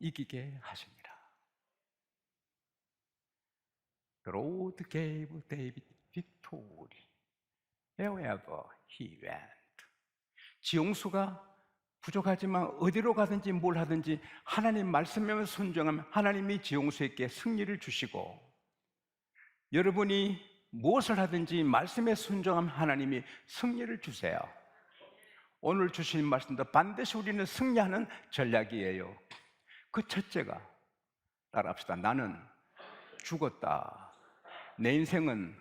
이기게 하십니다. The Lord gave David victory wherever he went. 지용수가 부족하지만 어디로 가든지 뭘 하든지 하나님 말씀에 순종하면 하나님이 지용수에게 승리를 주시고, 여러분이 무엇을 하든지 말씀에 순종하면 하나님이 승리를 주세요. 오늘 주신 말씀도 반드시 우리는 승리하는 전략이에요. 그 첫째가, 따라합시다. 나는 죽었다. 내 인생은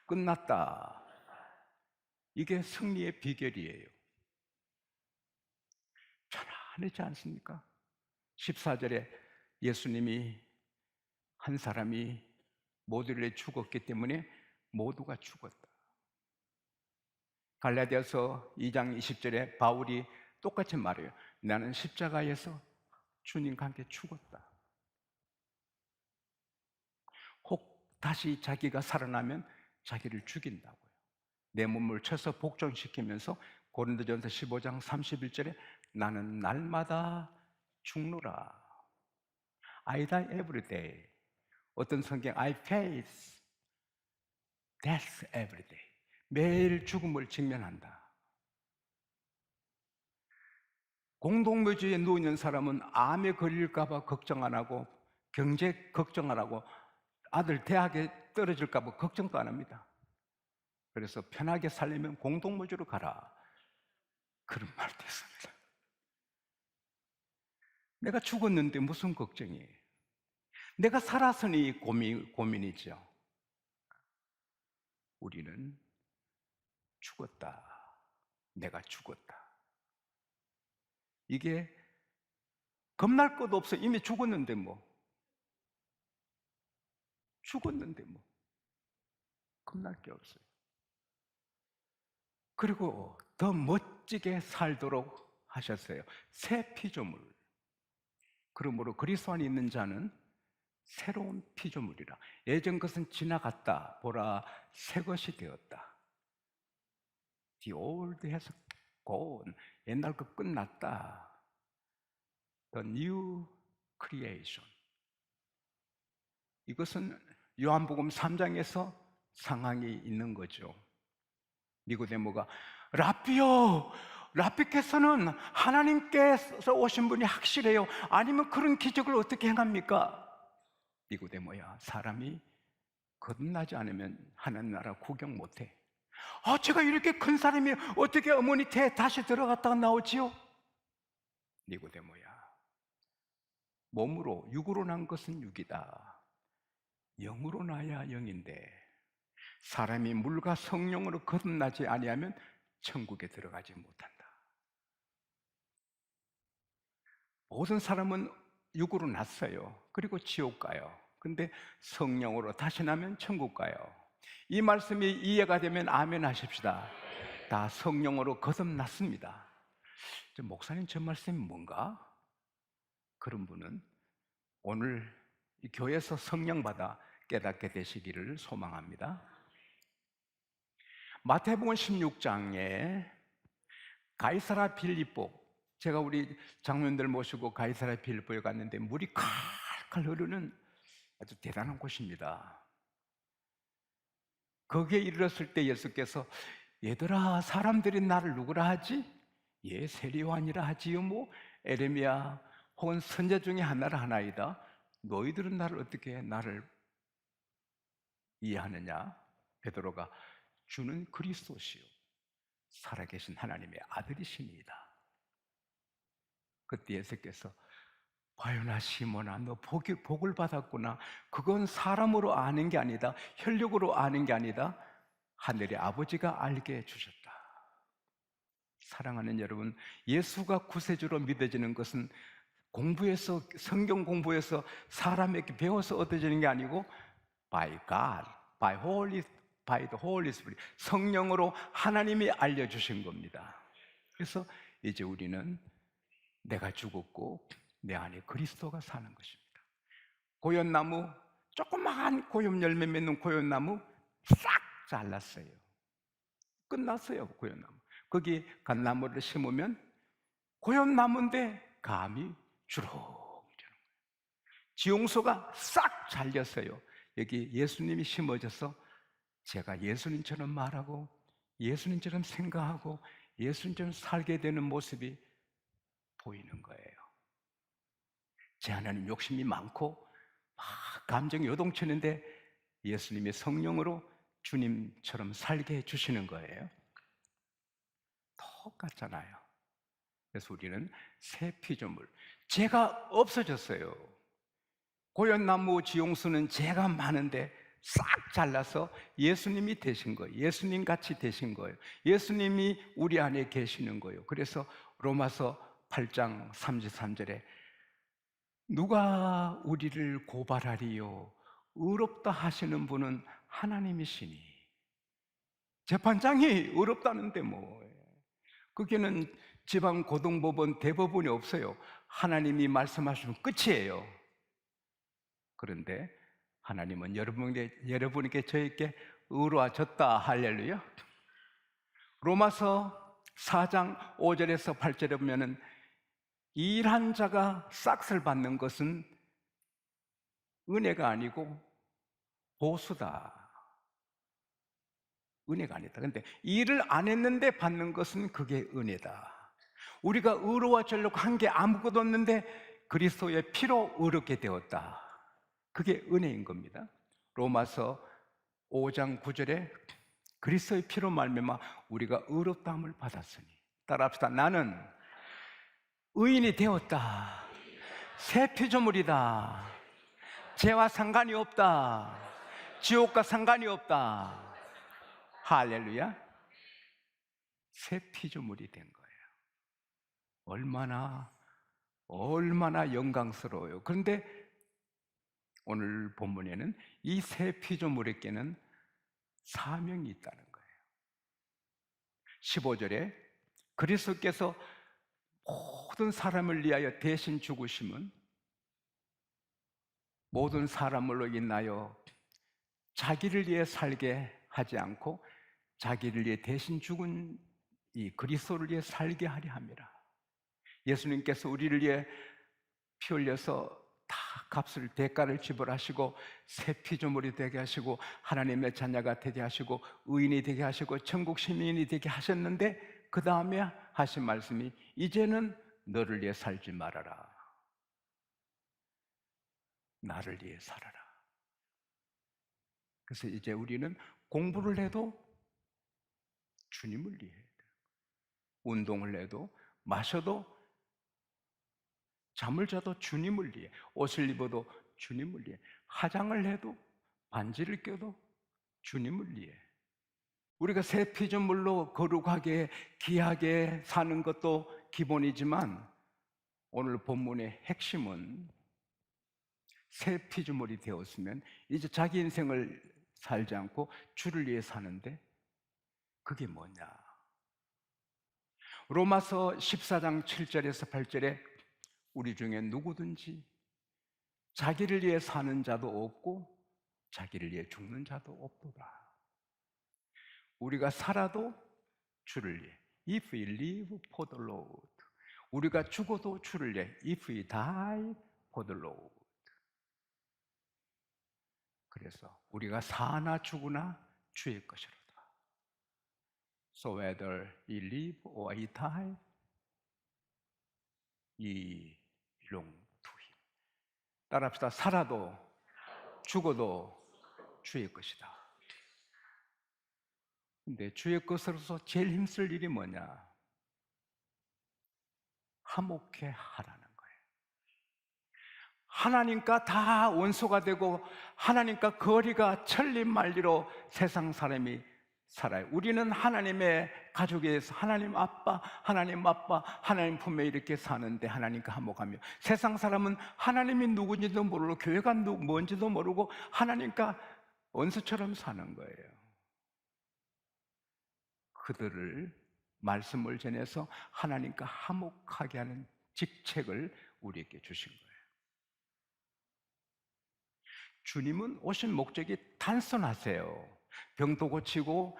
끝났다. 이게 승리의 비결이에요. 편안하지 않습니까? 14절에 예수님이 한 사람이 모두를 죽었기 때문에 모두가 죽었다. 갈라디아서 2장 20절에 바울이 똑같이 말해요. 나는 십자가에서 주님과 함께 죽었다. 혹 다시 자기가 살아나면 자기를 죽인다고요. 내 몸을 쳐서 복종시키면서 고린도전서 15장 31절에 나는 날마다 죽노라. I die every day. 어떤 성경 I face death every day. 매일 죽음을 직면한다. 공동묘지에 누워있는 사람은 암에 걸릴까 봐 걱정 안 하고, 경제 걱정 안 하고, 아들 대학에 떨어질까 봐 걱정도 안 합니다. 그래서 편하게 살려면 공동묘지로 가라, 그런 말도 있습니다. 내가 죽었는데 무슨 걱정이에요? 내가 살았으니 고민이죠. 우리는 죽었다. 내가 죽었다. 이게 겁날 것도 없어. 이미 죽었는데 뭐. 죽었는데 뭐. 겁날 게 없어요. 그리고 더 멋지게 살도록 하셨어요. 새 피조물. 그러므로 그리스도 안에 있는 자는 새로운 피조물이라. 예전 것은 지나갔다. 보라, 새 것이 되었다. The old has gone. 옛날 거 끝났다. The new creation. 이것은 요한복음 3장에서 상황이 있는 거죠. 니고데모가 라삐요, 라삐께서는 하나님께서 오신 분이 확실해요. 아니면 그런 기적을 어떻게 행합니까? 니고데모야, 사람이 거듭나지 않으면 하나님 나라 구경 못해. 제가 이렇게 큰 사람이 어떻게 어머니 태에 다시 들어갔다가 나오지요? 니고데모야, 몸으로, 육으로 난 것은 육이다. 영으로 나야 영인데, 사람이 물과 성령으로 거듭나지 아니하면 천국에 들어가지 못한다. 모든 사람은 육으로 났어요. 그리고 지옥 가요. 근데 성령으로 다시 나면 천국 가요. 이 말씀이 이해가 되면 아멘 하십시다. 다 성령으로 거듭났습니다. 목사님, 저 말씀이 뭔가? 그런 분은 오늘 이 교회에서 성령 받아 깨닫게 되시기를 소망합니다. 마태복음 16장에 가이사라 빌립보, 제가 우리 장로님들 모시고 가이사라 빌립보에 갔는데 물이 칼칼 흐르는 아주 대단한 곳입니다. 거기에 이르렀을 때 예수께서 얘들아, 사람들이 나를 누구라 하지? 세례요한이라 하지요? 뭐 에레미야 혹은 선자 중에 하나를 하나이다. 너희들은 나를 어떻게 나를 이해하느냐? 베드로가 주는 그리스도시요 살아계신 하나님의 아들이시니이다. 그때 예수께서 바요나 시몬아, 너 복을 받았구나. 그건 사람으로 아는 게 아니다. 혈육으로 아는 게 아니다. 하늘의 아버지가 알게 해주셨다. 사랑하는 여러분, 예수가 구세주로 믿어지는 것은 공부해서, 성경 공부해서 사람에게 배워서 얻어지는 게 아니고 by God, by the Holy Spirit, 성령으로 하나님이 알려주신 겁니다. 그래서 이제 우리는 내가 죽었고 내 안에 그리스도가 사는 것입니다. 고연나무, 조그마한 고연 열매 맺는 고연나무 싹 잘랐어요. 끝났어요. 고연나무. 거기 갓나무를 심으면 고연나무인데 감이 주렁주렁. 지용소가 싹 잘렸어요. 여기 예수님이 심어져서 제가 예수님처럼 말하고 예수님처럼 생각하고 예수님처럼 살게 되는 모습이 보이는 거예요. 제 하나님 욕심이 많고 막 감정이 요동치는데 예수님의 성령으로 주님처럼 살게 해주시는 거예요. 똑같잖아요. 그래서 우리는 새 피조물, 죄가 없어졌어요. 고연나무 지용수는 죄가 많은데 싹 잘라서 예수님이 되신 거예요. 예수님 같이 되신 거예요. 예수님이 우리 안에 계시는 거예요. 그래서 로마서 8장 33절에 누가 우리를 고발하리요? 의롭다 하시는 분은 하나님이시니. 재판장이 의롭다는데 뭐. 거기는 지방 고등법원 대법원이 없어요. 하나님이 말씀하시면 끝이에요. 그런데 하나님은 여러분에게 저에게 의로워졌다. 할렐루야. 로마서 4장 5절에서 8절에 보면은 일한 자가 싹을 받는 것은 은혜가 아니고 보수다. 은혜가 아니다. 그런데 일을 안 했는데 받는 것은 그게 은혜다. 우리가 의로워지려고 한 게 아무것도 없는데 그리스도의 피로 의롭게 되었다. 그게 은혜인 겁니다. 로마서 5장 9절에 그리스도의 피로 말미암아 우리가 의롭다함을 받았으니, 따라합시다. 나는 의인이 되었다. 새 피조물이다. 죄와 상관이 없다. 지옥과 상관이 없다. 할렐루야. 새 피조물이 된 거예요. 얼마나 영광스러워요. 그런데 오늘 본문에는 이 새 피조물에게는 사명이 있다는 거예요. 15절에 그리스도께서 모든 사람을 위하여 대신 죽으심은 모든 사람으로 인하여 자기를 위해 살게 하지 않고 자기를 위해 대신 죽은 이 그리스도를 위해 살게 하려 함이라. 예수님께서 우리를 위해 피 흘려서 다 값을 대가를 지불하시고 새 피조물이 되게 하시고 하나님의 자녀가 되게 하시고 의인이 되게 하시고 천국 시민이 되게 하셨는데 그 다음에 하신 말씀이 이제는 너를 위해 살지 말아라. 나를 위해 살아라. 그래서 이제 우리는 공부를 해도 주님을 위해, 운동을 해도 마셔도 잠을 자도 주님을 위해, 옷을 입어도 주님을 위해, 화장을 해도 반지를 껴도 주님을 위해. 우리가 새 피조물로 거룩하게 귀하게 사는 것도 기본이지만 오늘 본문의 핵심은 새 피조물이 되었으면 이제 자기 인생을 살지 않고 주를 위해 사는데 그게 뭐냐? 로마서 14장 7절에서 8절에 우리 중에 누구든지 자기를 위해 사는 자도 없고 자기를 위해 죽는 자도 없도다. 우리가 살아도 주를 위해, if we live for the Lord. 우리가 죽어도 주를 위해, if we die for the Lord. 그래서 우리가 사나 죽으나 주의 것이로다. So whether we live or we die, we belong to Him. 따라합시다. 살아도 죽어도 주의 것이다. 근데 주의 것으로서 제일 힘쓸 일이 뭐냐? 화목해 하라는 거예요. 하나님과 다 원수가 되고 하나님과 거리가 천리만리로 세상 사람이 살아요. 우리는 하나님의 가족에서 하나님 아빠, 하나님 품에 이렇게 사는데 하나님과 화목하며, 세상 사람은 하나님이 누군지도 모르고 교회가 뭔지도 모르고 하나님과 원수처럼 사는 거예요. 그들을 말씀을 전해서 하나님과 화목하게 하는 직책을 우리에게 주신 거예요. 주님은 오신 목적이 단순하세요. 병도 고치고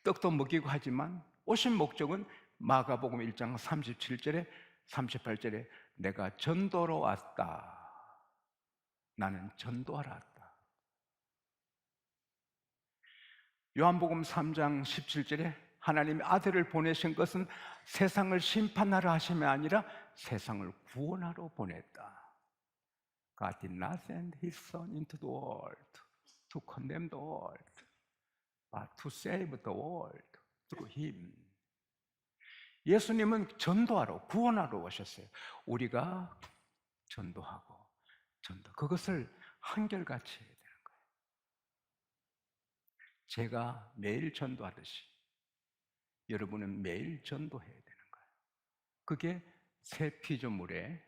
떡도 먹이고 하지만 오신 목적은 마가복음 1장 37절에 38절에 내가 전도로 왔다. 나는 전도하러 왔다. 요한복음 3장 17절에 하나님의 아들을 보내신 것은 세상을 심판하러 하심이 아니라 세상을 구원하러 보냈다. God did not send His Son into the world to condemn the world, but to save the world through Him. 예수님은 전도하러, 구원하러 오셨어요. 우리가 전도하고 그것을 한결같이 해야 되는 거예요. 제가 매일 전도하듯이 여러분은 매일 전도해야 되는 거예요. 그게 새 피조물의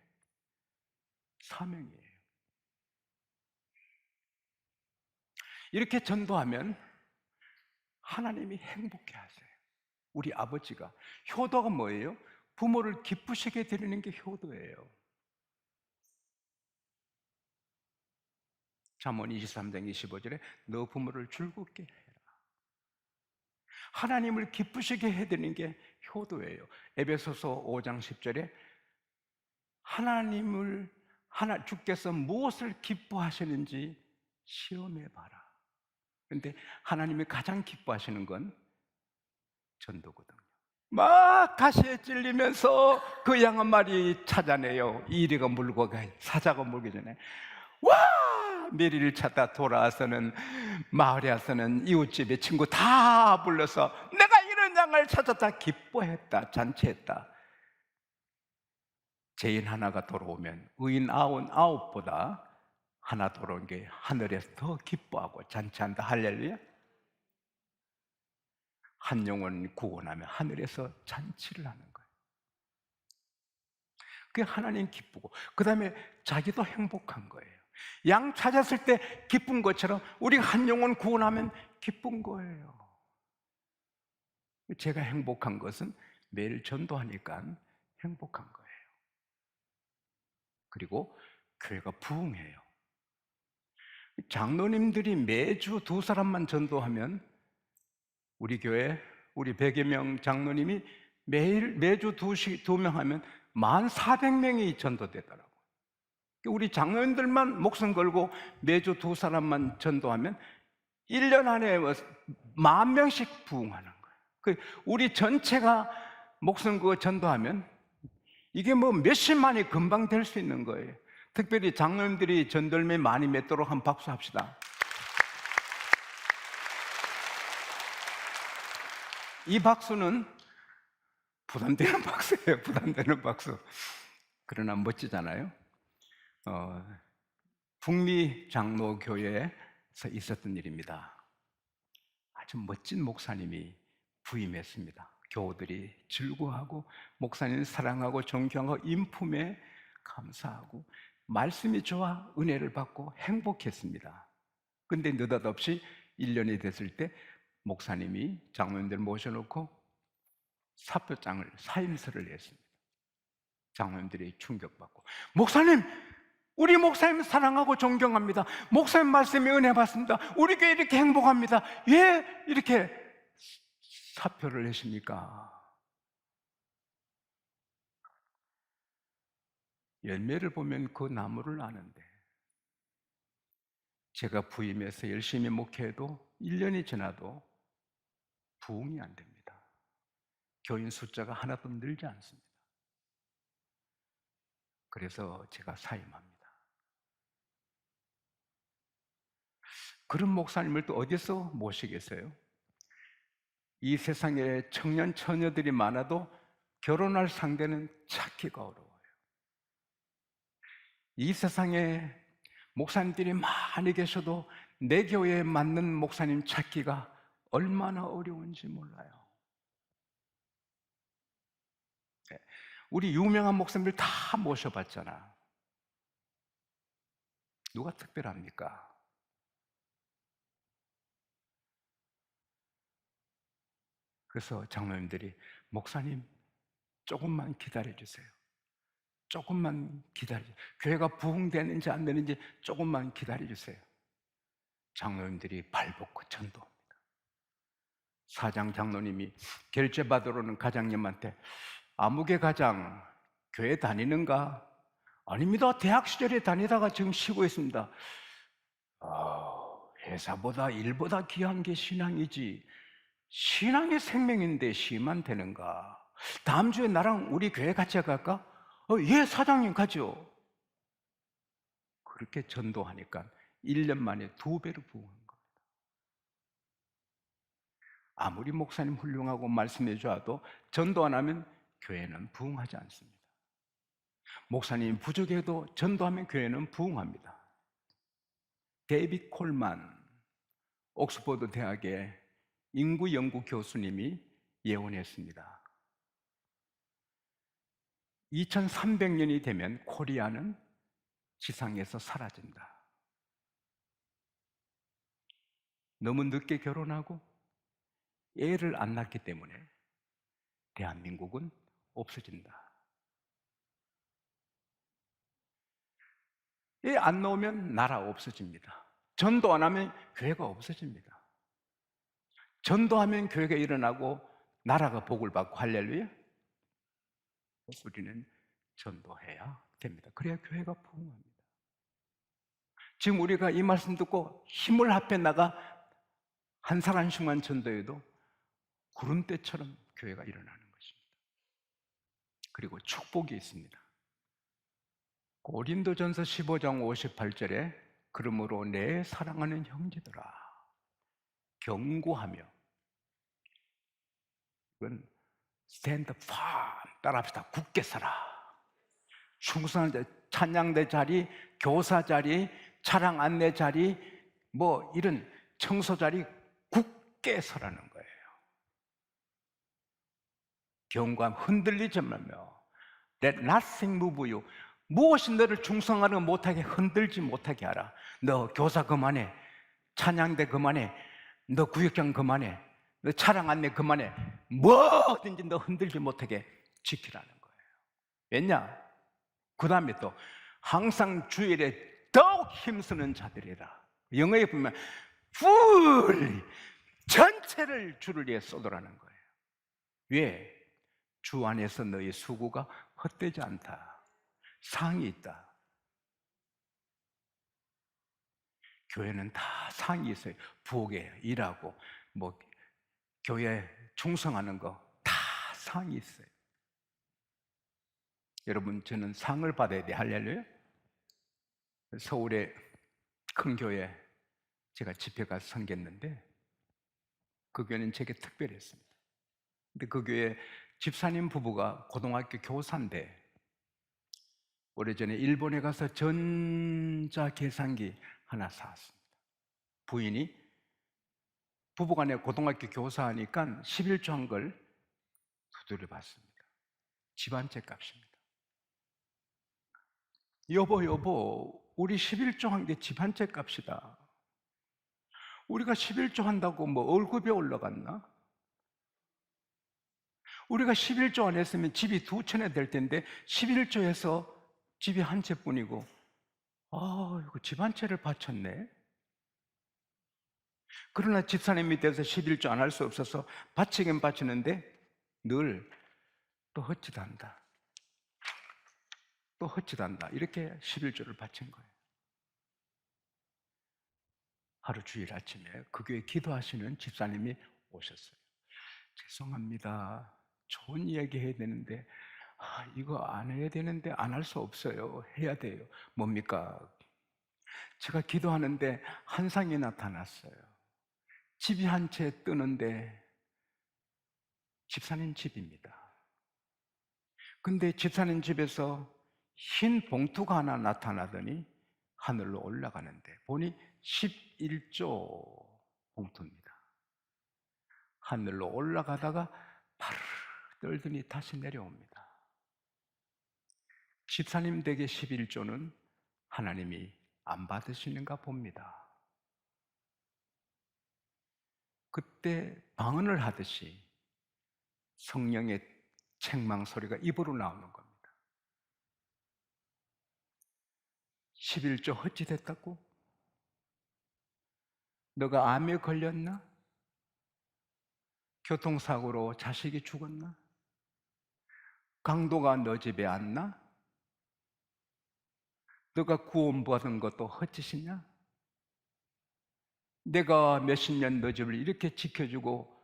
사명이에요. 이렇게 전도하면 하나님이 행복해 하세요. 우리 아버지가. 효도가 뭐예요? 부모를 기쁘시게 드리는 게 효도예요. 잠언 23장 25절에 너 부모를 즐겁게 해라. 하나님을 기쁘시게 해드리는 게 효도예요. 에베소서 5장 10절에 주께서 무엇을 기뻐하시는지 시험해봐라. 그런데 하나님이 가장 기뻐하시는 건 전도거든요. 막 가시에 찔리면서 그 양 한 마리 찾아내요. 이리가 물고 가요. 사자가 물기 전에 와! 메리를 찾다 돌아와서는 마을에 와서는 이웃집에 친구 다 불러서 내가 이런 양을 찾았다 기뻐했다, 잔치했다. 죄인 하나가 돌아오면 의인 99보다 하나 돌아온 게 하늘에서 더 기뻐하고 잔치한다. 할렐루야. 한 영혼 구원하면 하늘에서 잔치를 하는 거예요. 그게 하나님 기쁘고, 그 다음에 자기도 행복한 거예요. 양 찾았을 때 기쁜 것처럼 우리가 한 영혼 구원하면 기쁜 거예요. 제가 행복한 것은 매일 전도하니까 행복한 거예요. 그리고 교회가 부흥해요. 장로님들이 매주 2사람만 전도하면 우리 교회, 우리 100여 명 장로님이 매주 2명 하면 14,000명이 전도되더라고요. 우리 장로님들만 목숨 걸고 매주 2사람만 전도하면 1년 안에 10,000명씩 부흥하는 거예요. 우리 전체가 목숨 걸고 전도하면 이게 뭐 몇십만이 금방 될 수 있는 거예요. 특별히 장로님들이 전돌매 많이 맺도록 한 박수 합시다. 이 박수는 부담되는 박수예요. 부담되는 박수. 그러나 멋지잖아요. 북미 장로교회에서 있었던 일입니다. 아주 멋진 목사님이 부임했습니다. 교우들이 즐거워하고 목사님 사랑하고 존경하고 인품에 감사하고 말씀이 좋아 은혜를 받고 행복했습니다. 근데 느닷없이 1년이 됐을 때 목사님이 장로님들 모셔놓고 사임서를 냈습니다. 장로님들이 충격받고, 목사님, 우리 목사님 사랑하고 존경합니다. 목사님 말씀에 은혜 받습니다. 우리 교회 이렇게 행복합니다. 왜 이렇게 사표를 내십니까? 열매를 보면 그 나무를 아는데, 제가 부임해서 열심히 목회해도 1년이 지나도 부흥이 안 됩니다. 교인 숫자가 하나도 늘지 않습니다. 그래서 제가 사임합니다. 그런 목사님을 또 어디서 모시겠어요? 이 세상에 청년 처녀들이 많아도 결혼할 상대는 찾기가 어려워요. 이 세상에 목사님들이 많이 계셔도 내 교회에 맞는 목사님 찾기가 얼마나 어려운지 몰라요. 우리 유명한 목사님들 다 모셔봤잖아. 누가 특별합니까? 그래서 장로님들이, 목사님 조금만 기다려주세요. 조금만 기다려주세요. 교회가 부흥되는지 안 되는지 조금만 기다려주세요. 장로님들이 발벗고 전도합니다. 사장 장로님이 결제받으러 오는 가장님한테, 아무개 가장 교회 다니는가? 아닙니다. 대학 시절에 다니다가 지금 쉬고 있습니다. 회사보다 일보다 귀한 게 신앙이지. 신앙이 생명인데 쉬면 되는가? 다음 주에 나랑 우리 교회 같이 갈까? 예, 사장님 가죠. 그렇게 전도하니까 1년 만에 2배로 부흥한 겁니다. 아무리 목사님 훌륭하고 말씀해 줘도 전도 안 하면 교회는 부흥하지 않습니다. 목사님 부족해도 전도하면 교회는 부흥합니다. 데이빗 콜만, 옥스퍼드 대학의 인구 연구 교수님이 예언했습니다. 2300년이 되면 코리아는 지상에서 사라진다. 너무 늦게 결혼하고 애를 안 낳기 때문에 대한민국은 없어진다. 애 안 낳으면 나라 없어집니다. 전도 안 하면 교회가 없어집니다. 전도하면 교회가 일어나고 나라가 복을 받고 할렐루야. 우리는 전도해야 됩니다. 그래야 교회가 부흥합니다. 지금 우리가 이 말씀 듣고 힘을 합해 나가 한 살 한 씩만 전도해도 구름대처럼 교회가 일어나는 것입니다. 그리고 축복이 있습니다. 고린도전서 15장 58절에 그러므로 내 사랑하는 형제들아 경고하며, 이건 stand firm, 따라합시다. 굳게 서라. 충성한 찬양대 자리, 교사 자리, 차량 안내 자리, 뭐 이런 청소 자리 굳게 서라는 거예요. 경고하면 흔들리지 말며 Let nothing move you. 무엇이 너를 충성하는 못하게 흔들지 못하게 하라. 너 교사 그만해, 찬양대 그만해, 너 구역장 그만해, 너 차량 안내 그만해. 뭐든지 너 흔들지 못하게 지키라는 거예요. 왜냐? 그 다음에 또 항상 주일에 더욱 힘쓰는 자들이라. 영어에 보면 full, 전체를 주를 위해 쏟으라는 거예요. 왜? 주 안에서 너희 수고가 헛되지 않다. 상이 있다. 교회는 다 상이 있어요. 부엌에 일하고 뭐 교회에 충성하는 거 다 상이 있어요. 여러분, 저는 상을 받아야 돼. 할렐루야. 서울의 큰 교회 제가 집회 가서 섬겼는데 그 교회는 제게 특별했습니다. 근데 그 교회 집사님 부부가 고등학교 교사인데 오래전에 일본에 가서 전자계산기 하나 사왔습니다. 부인이 부부간에 고등학교 교사하니까 11조 한 걸 두드려 받습니다. 집안채 값입니다. 여보, 우리 11조 한 게 집안채 값이다. 우리가 11조 한다고 뭐 월급이 올라갔나? 우리가 11조 안 했으면 집이 2채나 될 텐데 11조에서 집이 한 채뿐이고, 이거 집 한 채를 바쳤네. 그러나 집사님 밑에서 11조 안 할 수 없어서 바치긴 바치는데 늘 또 헛짓한다. 또 헛짓한다. 이렇게 11조를 바친 거예요. 하루 주일 아침에 그 교회 기도하시는 집사님이 오셨어요. 죄송합니다. 좋은 이야기 해야 되는데 이거 안 해야 되는데 안 할 수 없어요. 해야 돼요. 뭡니까? 제가 기도하는데 한상이 나타났어요. 집이 한 채 뜨는데 집사님 집입니다. 근데 집사님 집에서 흰 봉투가 하나 나타나더니 하늘로 올라가는데 보니 11조 봉투입니다. 하늘로 올라가다가 파르르 떨더니 다시 내려옵니다. 집사님 댁의 11조는 하나님이 안 받으시는가 봅니다. 그때 방언을 하듯이 성령의 책망 소리가 입으로 나오는 겁니다. 11조 헛짓했다고? 너가 암에 걸렸나? 교통사고로 자식이 죽었나? 강도가 너 집에 왔나? 너가 구원받은 것도 헛짓이냐? 내가 몇십 년 너 집을 이렇게 지켜주고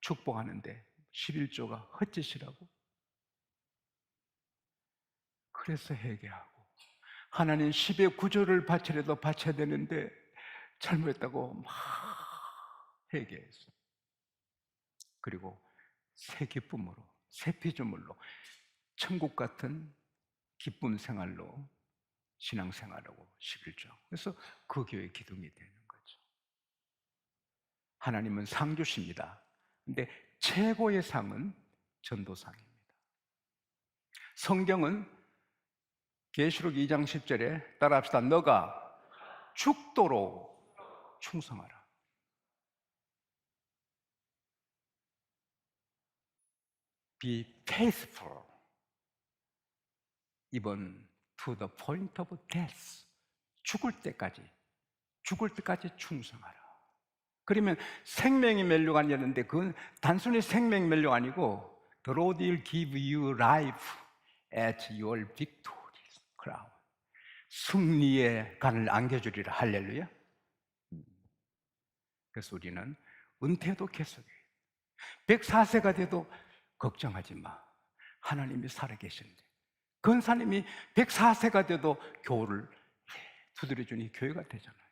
축복하는데 11조가 헛짓이라고? 그래서 회개하고, 하나님 10의 9조를 바치려도 바쳐야 되는데 잘못했다고 막 회개했어. 그리고 새 기쁨으로, 새 피조물로 천국 같은 기쁨 생활로 신앙생활하고 11조. 그래서 그 교회 기둥이 되는 거죠. 하나님은 상 주십니다. 근데 최고의 상은 전도상입니다. 성경은 계시록 2장 10절에 따라합시다. 너가 죽도록 충성하라. Be faithful even to the point of death. 죽을 때까지 충성하라. 그러면 생명이 멸류가 아니었는데 그건 단순히 생명 멸류가 아니고 The Lord will give you life at your victorious crown. 승리의 관을 안겨주리라. 할렐루야. 그래서 우리는 은퇴도 계속해요. 104세가 돼도 걱정하지 마. 하나님이 살아계시는데. 권사님이 104세가 돼도 교를 두드려주니 교회가 되잖아요.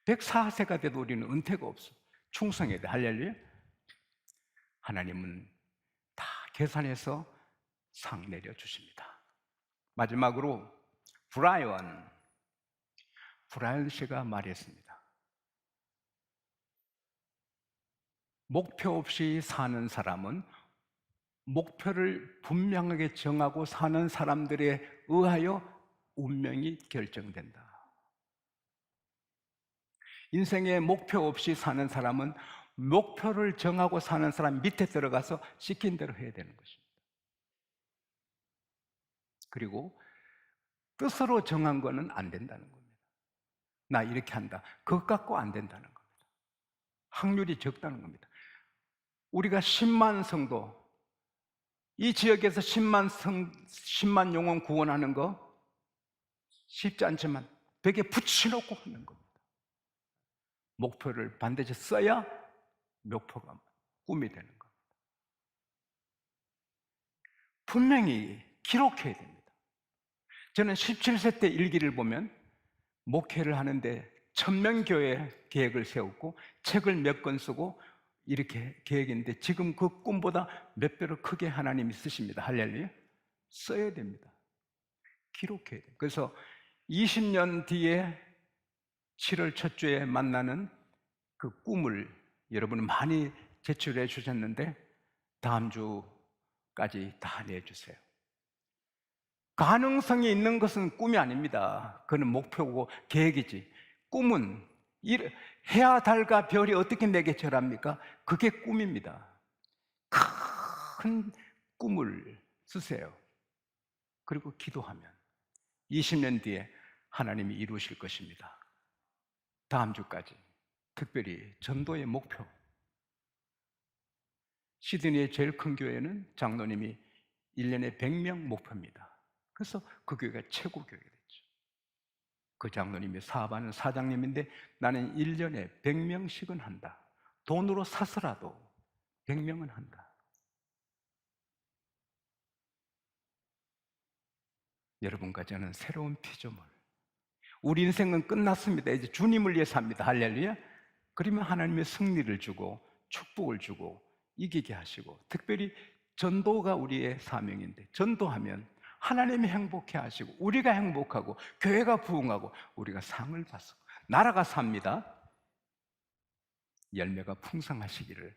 104세가 돼도 우리는 은퇴가 없어. 충성해야 돼. 할렐루야. 하나님은 다 계산해서 상 내려주십니다. 마지막으로 브라이언 씨가 말했습니다. 목표 없이 사는 사람은 목표를 분명하게 정하고 사는 사람들에 의하여 운명이 결정된다. 인생에 목표 없이 사는 사람은 목표를 정하고 사는 사람 밑에 들어가서 시킨 대로 해야 되는 것입니다. 그리고 뜻으로 정한 거는 안 된다는 겁니다. 나 이렇게 한다. 그것 갖고 안 된다는 겁니다. 확률이 적다는 겁니다. 우리가 10만 성도, 이 지역에서 10만 영혼 구원하는 거 쉽지 않지만 벽에 붙여놓고 하는 겁니다. 목표를 반드시 써야 목표가 꿈이 되는 겁니다. 분명히 기록해야 됩니다. 저는 17세 때 일기를 보면 목회를 하는데 1000명 교회 계획을 세웠고 책을 몇 권 쓰고 이렇게 계획인데 지금 그 꿈보다 몇 배로 크게 하나님이 쓰십니다. 할렐루야. 써야 됩니다. 기록해야 돼요. 그래서 20년 뒤에 7월 첫 주에 만나는 그 꿈을 여러분은 많이 제출해 주셨는데 다음 주까지 다 내주세요. 가능성이 있는 것은 꿈이 아닙니다. 그건 목표고 계획이지. 꿈은 해와 달과 별이 어떻게 내게 절합니까? 그게 꿈입니다. 큰 꿈을 쓰세요. 그리고 기도하면 20년 뒤에 하나님이 이루실 것입니다. 다음 주까지 특별히 전도의 목표. 시드니의 제일 큰 교회는 장로님이 1년에 100명 목표입니다. 그래서 그 교회가 최고 교회가 됐죠. 그 장로님이 사업하는 사장님인데 나는 1년에 100명씩은 한다. 돈으로 사서라도 100명은 한다. 여러분과 저는 새로운 피조물. 우리 인생은 끝났습니다. 이제 주님을 위해 삽니다. 할렐루야. 그러면 하나님의 승리를 주고 축복을 주고 이기게 하시고, 특별히 전도가 우리의 사명인데 전도하면 하나님이 행복해 하시고 우리가 행복하고 교회가 부흥하고 우리가 상을 받고 나라가 삽니다. 열매가 풍성하시기를